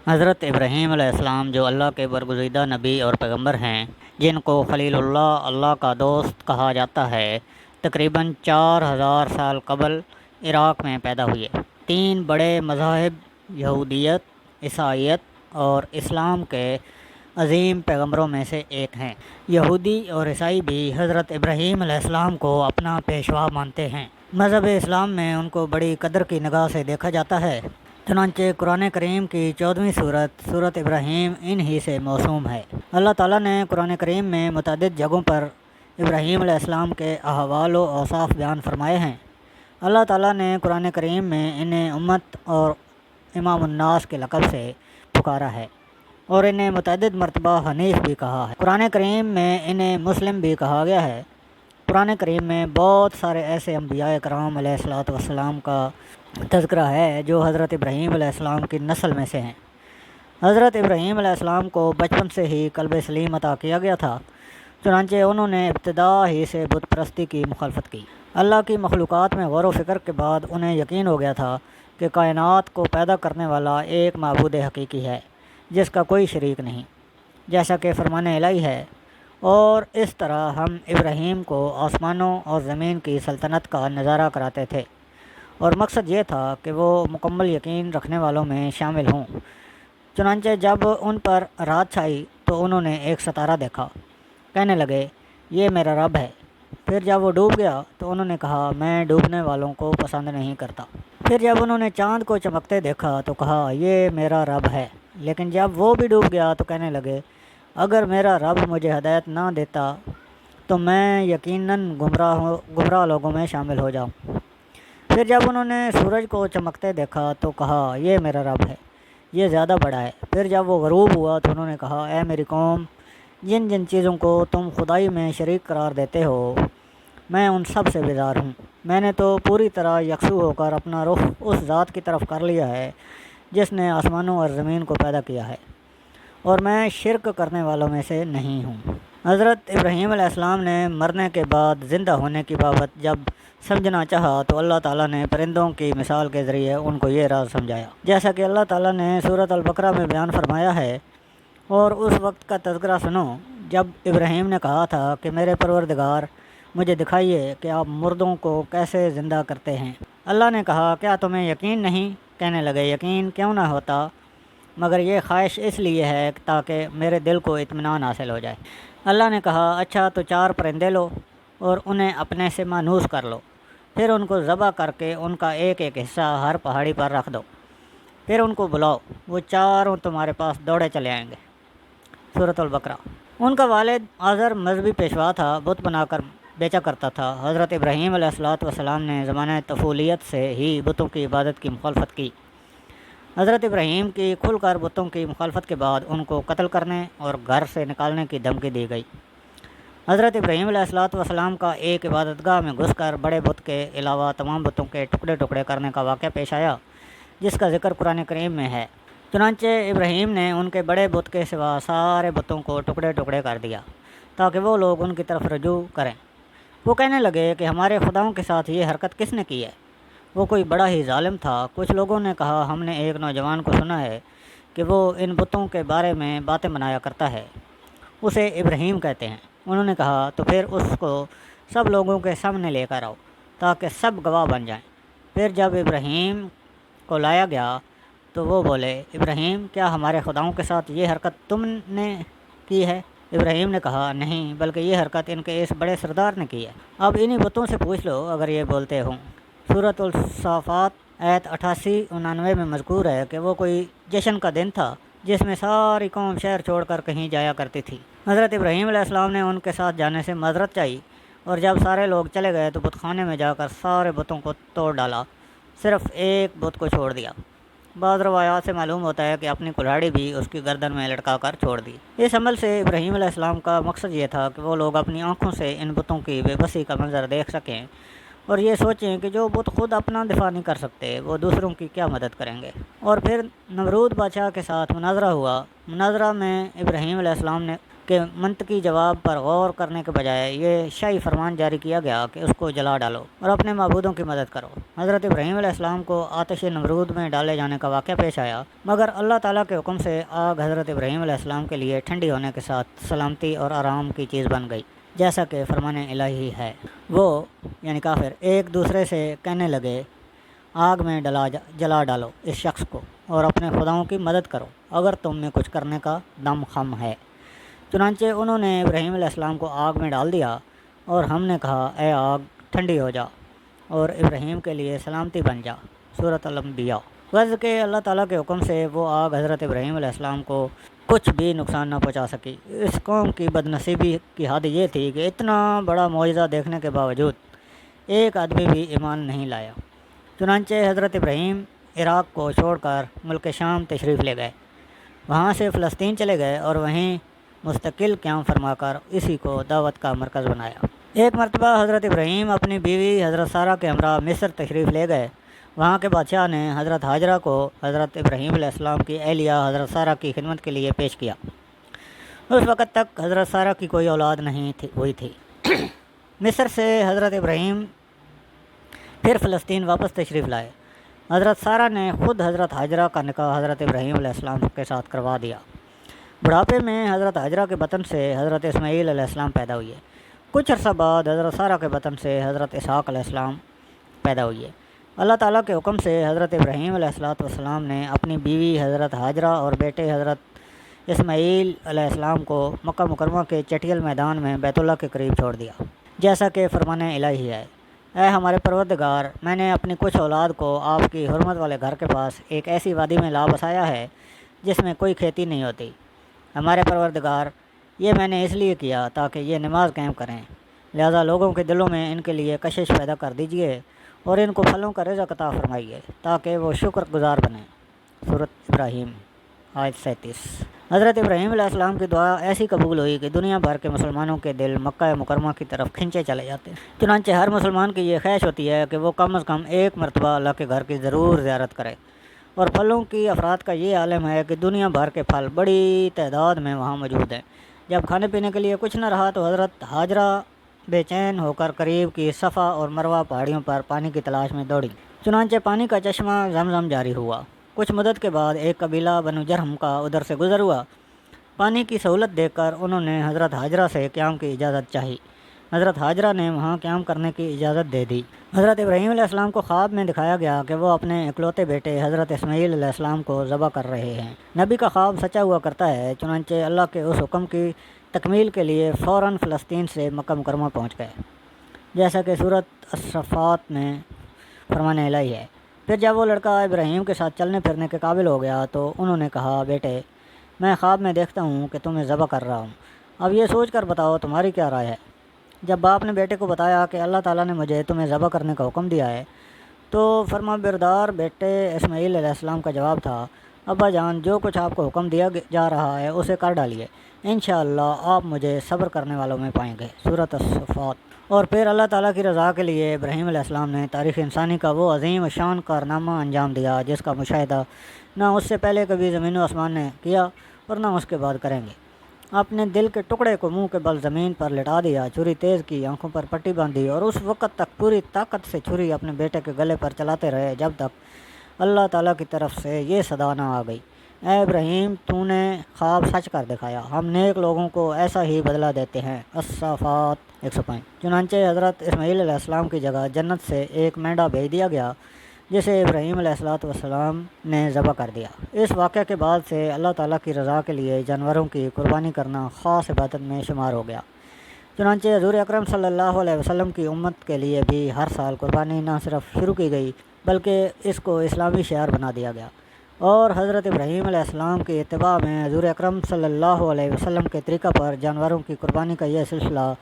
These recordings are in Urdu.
حضرت ابراہیم علیہ السلام جو اللہ کے برگزیدہ نبی اور پیغمبر ہیں، جن کو خلیل اللہ، اللہ کا دوست کہا جاتا ہے، تقریباً 4000 سال قبل عراق میں پیدا ہوئے۔ 3 بڑے مذاہب یہودیت، عیسائیت اور اسلام کے عظیم پیغمبروں میں سے ایک ہیں۔ یہودی اور عیسائی بھی حضرت ابراہیم علیہ السلام کو اپنا پیشوا مانتے ہیں۔ مذہب اسلام میں ان کو بڑی قدر کی نگاہ سے دیکھا جاتا ہے۔ چنانچہ قرآن کریم کی 14ویں سورت ابراہیم انہی سے موسوم ہے۔ اللہ تعالیٰ نے قرآن کریم میں متعدد جگہوں پر ابراہیم علیہ السلام کے احوال و اوصاف بیان فرمائے ہیں۔ اللہ تعالیٰ نے قرآن کریم میں انہیں امت اور امام الناس کے لقب سے پکارا ہے اور انہیں متعدد مرتبہ حنیف بھی کہا ہے۔ قرآن کریم میں انہیں مسلم بھی کہا گیا ہے۔ قرآن کریم میں بہت سارے ایسے انبیاء کرام علیہ الصلوۃ والسلام کا تذکرہ ہے جو حضرت ابراہیم علیہ السلام کی نسل میں سے ہیں۔ حضرت ابراہیم علیہ السلام کو بچپن سے ہی قلب سلیم عطا کیا گیا تھا، چنانچہ انہوں نے ابتدا ہی سے بت پرستی کی مخالفت کی۔ اللہ کی مخلوقات میں غور و فکر کے بعد انہیں یقین ہو گیا تھا کہ کائنات کو پیدا کرنے والا ایک معبود حقیقی ہے جس کا کوئی شریک نہیں، جیسا کہ فرمان الہی ہے، اور اس طرح ہم ابراہیم کو آسمانوں اور زمین کی سلطنت کا نظارہ کراتے تھے، اور مقصد یہ تھا کہ وہ مکمل یقین رکھنے والوں میں شامل ہوں۔ چنانچہ جب ان پر رات چھائی تو انہوں نے ایک ستارہ دیکھا، کہنے لگے یہ میرا رب ہے۔ پھر جب وہ ڈوب گیا تو انہوں نے کہا میں ڈوبنے والوں کو پسند نہیں کرتا۔ پھر جب انہوں نے چاند کو چمکتے دیکھا تو کہا یہ میرا رب ہے۔ لیکن جب وہ بھی ڈوب گیا تو کہنے لگے اگر میرا رب مجھے ہدایت نہ دیتا تو میں یقیناً گمراہ لوگوں میں شامل ہو جاؤں۔ پھر جب انہوں نے سورج کو چمکتے دیکھا تو کہا یہ میرا رب ہے، یہ زیادہ بڑا ہے۔ پھر جب وہ غروب ہوا تو انہوں نے کہا اے میری قوم، جن جن چیزوں کو تم خدائی میں شریک قرار دیتے ہو میں ان سب سے بیزار ہوں۔ میں نے تو پوری طرح یکسو ہو کر اپنا رخ اس ذات کی طرف کر لیا ہے جس نے آسمانوں اور زمین کو پیدا کیا ہے، اور میں شرک کرنے والوں میں سے نہیں ہوں۔ حضرت ابراہیم علیہ السلام نے مرنے کے بعد زندہ ہونے کی بابت جب سمجھنا چاہا تو اللہ تعالیٰ نے پرندوں کی مثال کے ذریعے ان کو یہ راز سمجھایا، جیسا کہ اللہ تعالیٰ نے سورۃ البقرہ میں بیان فرمایا ہے۔ اور اس وقت کا تذکرہ سنو جب ابراہیم نے کہا تھا کہ میرے پروردگار مجھے دکھائیے کہ آپ مردوں کو کیسے زندہ کرتے ہیں۔ اللہ نے کہا کیا تمہیں یقین نہیں؟ کہنے لگے یقین کیوں نہ ہوتا، مگر یہ خواہش اس لیے ہے تاکہ میرے دل کو اطمینان حاصل ہو جائے۔ اللہ نے کہا اچھا تو 4 پرندے لو اور انہیں اپنے سے مانوس کر لو، پھر ان کو ذبح کر کے ان کا ایک ایک حصہ ہر پہاڑی پر رکھ دو، پھر ان کو بلاؤ، وہ چاروں تمہارے پاس دوڑے چلے آئیں گے۔ سورۃ البقرہ۔ ان کا والد آزر مذہبی پیشوا تھا، بت بنا کر بیچا کرتا تھا۔ حضرت ابراہیم علیہ الصلوۃ والسلام نے زمانہ طفولیت سے ہی بتوں کی عبادت کی مخالفت کی۔ حضرت ابراہیم کی کھل کر بتوں کی مخالفت کے بعد ان کو قتل کرنے اور گھر سے نکالنے کی دھمکی دی گئی۔ حضرت ابراہیم علیہ الصلوۃ والسلام کا ایک عبادت گاہ میں گھس کر بڑے بت کے علاوہ تمام بتوں کے ٹکڑے ٹکڑے کرنے کا واقعہ پیش آیا، جس کا ذکر قرآن کریم میں ہے۔ چنانچہ ابراہیم نے ان کے بڑے بت کے سوا سارے بتوں کو ٹکڑے ٹکڑے کر دیا تاکہ وہ لوگ ان کی طرف رجوع کریں۔ وہ کہنے لگے کہ ہمارے خداؤں کے ساتھ یہ حرکت کس نے کی ہے؟ وہ کوئی بڑا ہی ظالم تھا۔ کچھ لوگوں نے کہا ہم نے ایک نوجوان کو سنا ہے کہ وہ ان بتوں کے بارے میں باتیں بنایا کرتا ہے، اسے ابراہیم کہتے ہیں۔ انہوں نے کہا تو پھر اس کو سب لوگوں کے سامنے لے کر آؤ تاکہ سب گواہ بن جائیں۔ پھر جب ابراہیم کو لایا گیا تو وہ بولے ابراہیم کیا ہمارے خداؤں کے ساتھ یہ حرکت تم نے کی ہے؟ ابراہیم نے کہا نہیں، بلکہ یہ حرکت ان کے اس بڑے سردار نے کی ہے۔ اب انہی بتوں سے پوچھ لو اگر یہ بولتے ہوں۔ سورۃ الصافات آیت 88-99 میں مذکور ہے کہ وہ کوئی جشن کا دن تھا جس میں ساری قوم شہر چھوڑ کر کہیں جایا کرتی تھی۔ حضرت ابراہیم علیہ السلام نے ان کے ساتھ جانے سے معذرت چاہی، اور جب سارے لوگ چلے گئے تو بت خانے میں جا کر سارے بتوں کو توڑ ڈالا، صرف ایک بت کو چھوڑ دیا۔ بعض روایات سے معلوم ہوتا ہے کہ اپنی کلہاڑی بھی اس کی گردن میں لٹکا کر چھوڑ دی۔ اس عمل سے ابراہیم علیہ السلام کا مقصد یہ تھا کہ وہ لوگ اپنی آنکھوں سے ان بتوں کی بے بسی کا منظر دیکھ سکیں اور یہ سوچیں کہ جو بت خود اپنا دفاع نہیں کر سکتے وہ دوسروں کی کیا مدد کریں گے۔ اور پھر نمرود بادشاہ کے ساتھ مناظرہ ہوا۔ مناظرہ میں ابراہیم علیہ السلام نے کہ منطقی جواب پر غور کرنے کے بجائے یہ شاہی فرمان جاری کیا گیا کہ اس کو جلا ڈالو اور اپنے معبودوں کی مدد کرو۔ حضرت ابراہیم علیہ السلام کو آتش نمرود میں ڈالے جانے کا واقعہ پیش آیا، مگر اللہ تعالیٰ کے حکم سے آگ حضرت ابراہیم علیہ السلام کے لیے ٹھنڈی ہونے کے ساتھ سلامتی اور آرام کی چیز بن گئی، جیسا کہ فرمان الہی ہے۔ وہ یعنی کافر ایک دوسرے سے کہنے لگے، آگ میں جلا ڈالو اس شخص کو اور اپنے خداؤں کی مدد کرو اگر تم میں کچھ کرنے کا دم خم ہے۔ چنانچہ انہوں نے ابراہیم علیہ السلام کو آگ میں ڈال دیا اور ہم نے کہا، اے آگ ٹھنڈی ہو جا اور ابراہیم کے لیے سلامتی بن جا۔ سورۃ الانبیاء۔ غرض کہ اللہ تعالیٰ کے حکم سے وہ آگ حضرت ابراہیم علیہ السلام کو کچھ بھی نقصان نہ پہنچا سکی۔ اس قوم کی بدنصیبی کی حد یہ تھی کہ اتنا بڑا معجزہ دیکھنے کے باوجود ایک آدمی بھی ایمان نہیں لایا۔ چنانچہ حضرت ابراہیم عراق کو چھوڑ کر ملک شام تشریف لے گئے، وہاں سے فلسطین چلے گئے اور وہیں مستقل قیام فرما کر اسی کو دعوت کا مرکز بنایا۔ ایک مرتبہ حضرت ابراہیم اپنی بیوی حضرت سارہ کے ہمراہ مصر تشریف لے گئے۔ وہاں کے بادشاہ نے حضرت ہاجرہ کو حضرت ابراہیم علیہ السلام کی اہلیہ حضرت سارہ کی خدمت کے لیے پیش کیا۔ اس وقت تک حضرت سارہ کی کوئی اولاد نہیں ہوئی تھی۔ مصر سے حضرت ابراہیم پھر فلسطین واپس تشریف لائے۔ حضرت سارہ نے خود حضرت ہاجرہ کا نکاح حضرت ابراہیم علیہ السلام کے ساتھ کروا دیا۔ بڑھاپے میں حضرت ہاجرہ کے بطن سے حضرت اسماعیل علیہ السلام پیدا ہوئے۔ کچھ عرصہ بعد حضرت سارہ کے بطن سے حضرت اسحاق علیہ السلام پیدا ہوئے۔ اللہ تعالیٰ کے حکم سے حضرت ابراہیم علیہ السلام نے اپنی بیوی حضرت ہاجرہ اور بیٹے حضرت اسماعیل علیہ السلام کو مکہ مکرمہ کے چٹیل میدان میں بیت اللہ کے قریب چھوڑ دیا، جیسا کہ فرمان الہی ہے۔ اے ہمارے پروردگار، میں نے اپنی کچھ اولاد کو آپ کی حرمت والے گھر کے پاس ایک ایسی وادی میں لا بسایا ہے جس میں کوئی کھیتی نہیں ہوتی۔ ہمارے پروردگار، یہ میں نے اس لیے کیا تاکہ یہ نماز قائم کریں، لہذا لوگوں کے دلوں میں ان کے لیے کشش پیدا کر دیجیے اور ان کو پھلوں کا رزق عطا فرمائیے تاکہ وہ شکر گزار بنیں۔ سورۃ ابراہیم آیت 37۔ حضرت ابراہیم علیہ السلام کی دعا ایسی قبول ہوئی کہ دنیا بھر کے مسلمانوں کے دل مکہ مکرمہ کی طرف کھنچے چلے جاتے ہیں۔ چنانچہ ہر مسلمان کی یہ خواہش ہوتی ہے کہ وہ کم از کم ایک مرتبہ اللہ کے گھر کی ضرور زیارت کرے، اور پھلوں کی افراد کا یہ عالم ہے کہ دنیا بھر کے پھل بڑی تعداد میں وہاں موجود ہیں۔ جب کھانے پینے کے لیے کچھ نہ رہا تو حضرت ہاجرہ بے چین ہو کر قریب کی صفا اور مروہ پہاڑیوں پر پانی کی تلاش میں دوڑی۔ چنانچہ پانی کا چشمہ زمزم جاری ہوا۔ کچھ مدت کے بعد ایک قبیلہ بنو جرہم کا ادھر سے گزر ہوا۔ پانی کی سہولت دیکھ کر انہوں نے حضرت ہاجرہ سے قیام کی اجازت چاہی۔ حضرت ہاجرہ نے وہاں قیام کرنے کی اجازت دے دی۔ حضرت ابراہیم علیہ السلام کو خواب میں دکھایا گیا کہ وہ اپنے اکلوتے بیٹے حضرت اسماعیل علیہ السلام کو ذبح کر رہے ہیں۔ نبی کا خواب سچا ہوا کرتا ہے، چنانچہ اللہ کے اس حکم کی تکمیل کے لیے فوراً فلسطین سے مکہ مکرمہ پہنچ گئے، جیسا کہ سورۃ الصفات میں فرمان الہی ہے۔ پھر جب وہ لڑکا ابراہیم کے ساتھ چلنے پھرنے کے قابل ہو گیا تو انہوں نے کہا، بیٹے، میں خواب میں دیکھتا ہوں کہ تمہیں ذبح کر رہا ہوں، اب یہ سوچ کر بتاؤ تمہاری کیا رائے ہے؟ جب باپ نے بیٹے کو بتایا کہ اللہ تعالیٰ نے مجھے تمہیں ذبح کرنے کا حکم دیا ہے تو فرما بردار بیٹے اسماعیل علیہ السلام کا جواب تھا، ابا جان، جو کچھ آپ کو حکم دیا جا رہا ہے اسے کر ڈالیے، انشاءاللہ آپ مجھے صبر کرنے والوں میں پائیں گے۔ سورۃ الصفات۔ اور پھر اللہ تعالیٰ کی رضا کے لیے ابراہیم علیہ السلام نے تاریخ انسانی کا وہ عظیم شان کارنامہ انجام دیا جس کا مشاہدہ نہ اس سے پہلے کبھی زمین و آسمان نے کیا اور نہ اس کے بعد کریں گے۔ اپنے دل کے ٹکڑے کو منہ کے بل زمین پر لٹا دیا، چھری تیز کی، آنکھوں پر پٹی باندھی اور اس وقت تک پوری طاقت سے چھری اپنے بیٹے کے گلے پر چلاتے رہے جب تک اللہ تعالیٰ کی طرف سے یہ صدا نہ آ گئی، اے ابراہیم، تو نے خواب سچ کر دکھایا، ہم نیک لوگوں کو ایسا ہی بدلہ دیتے ہیں۔ الصافات 105۔ چنانچہ حضرت اسماعیل علیہ السلام کی جگہ جنت سے ایک مینڈا بھیج دیا گیا جسے ابراہیم علیہ السلام نے ذبح کر دیا۔ اس واقعے کے بعد سے اللہ تعالیٰ کی رضا کے لیے جانوروں کی قربانی کرنا خاص عبادت میں شمار ہو گیا۔ چنانچہ حضور اکرم صلی اللہ علیہ وسلم کی امت کے لیے بھی ہر سال قربانی نہ صرف شروع کی گئی بلکہ اس کو اسلامی شعار بنا دیا گیا، اور حضرت ابراہیم علیہ السلام کی اتباع میں حضور اکرم صلی اللہ علیہ وسلم کے طریقہ پر جانوروں کی قربانی کا یہ سلسلہ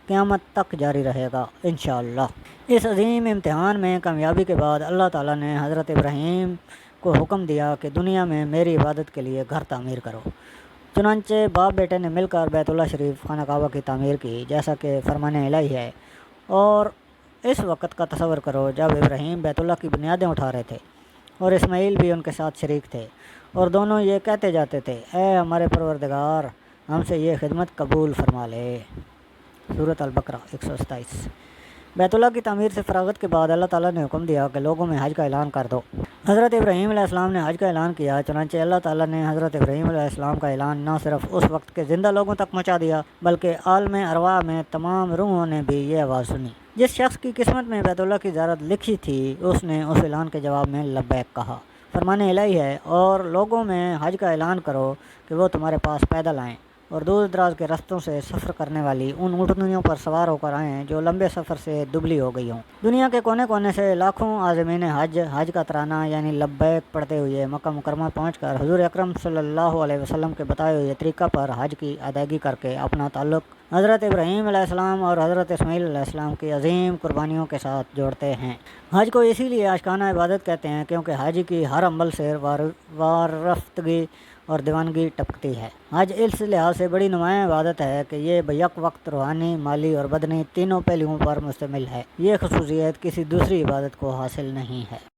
قیامت تک جاری رہے گا انشاءاللہ۔ اس عظیم امتحان میں کامیابی کے بعد اللہ تعالیٰ نے حضرت ابراہیم کو حکم دیا کہ دنیا میں میری عبادت کے لیے گھر تعمیر کرو۔ چنانچہ باپ بیٹے نے مل کر بیت اللہ شریف خانہ کعبہ کی تعمیر کی، جیسا کہ فرمان الہی ہے۔ اور اس وقت کا تصور کرو جب ابراہیم بیت اللہ کی بنیادیں اٹھا رہے تھے اور اسماعیل بھی ان کے ساتھ شریک تھے، اور دونوں یہ کہتے جاتے تھے، اے ہمارے پروردگار، ہم سے یہ خدمت قبول فرما لے۔ سورۃ البقرہ 127۔ بیت اللہ کی تعمیر سے فراغت کے بعد اللہ تعالیٰ نے حکم دیا کہ لوگوں میں حج کا اعلان کر دو۔ حضرت ابراہیم علیہ السلام نے حج کا اعلان کیا، چنانچہ اللہ تعالیٰ نے حضرت ابراہیم علیہ السلام کا اعلان نہ صرف اس وقت کے زندہ لوگوں تک پہنچا دیا بلکہ عالم ارواح میں تمام روحوں نے بھی یہ آواز سنی۔ جس شخص کی قسمت میں بیت اللہ کی زیارت لکھی تھی اس نے اس اعلان کے جواب میں لبیک کہا۔ فرمان الہی ہے، اور لوگوں میں حج کا اعلان کرو کہ وہ تمہارے پاس پیدل آئیں اور دور دراز کے رستوں سے سفر کرنے والی ان اونٹنیوں پر سوار ہو کر آئیں جو لمبے سفر سے دبلی ہو گئی ہوں۔ دنیا کے کونے کونے سے لاکھوں عازمین حج کا ترانہ یعنی لبیک پڑھتے ہوئے مکہ مکرمہ پہنچ کر حضور اکرم صلی اللہ علیہ وسلم کے بتائے ہوئے طریقہ پر حج کی ادائیگی کر کے اپنا تعلق حضرت ابراہیم علیہ السلام اور حضرت اسماعیل علیہ السلام کی عظیم قربانیوں کے ساتھ جوڑتے ہیں۔ حج کو اسی لیے عاشقانہ عبادت کہتے ہیں کیونکہ حج کی ہر عمل سے وارفتگی اور دیوانگی ٹپکتی ہے۔ حج اس لحاظ سے بڑی نمایاں عبادت ہے کہ یہ بیک وقت روحانی، مالی اور بدنی تینوں پہلوؤں پر مشتمل ہے۔ یہ خصوصیت کسی دوسری عبادت کو حاصل نہیں ہے۔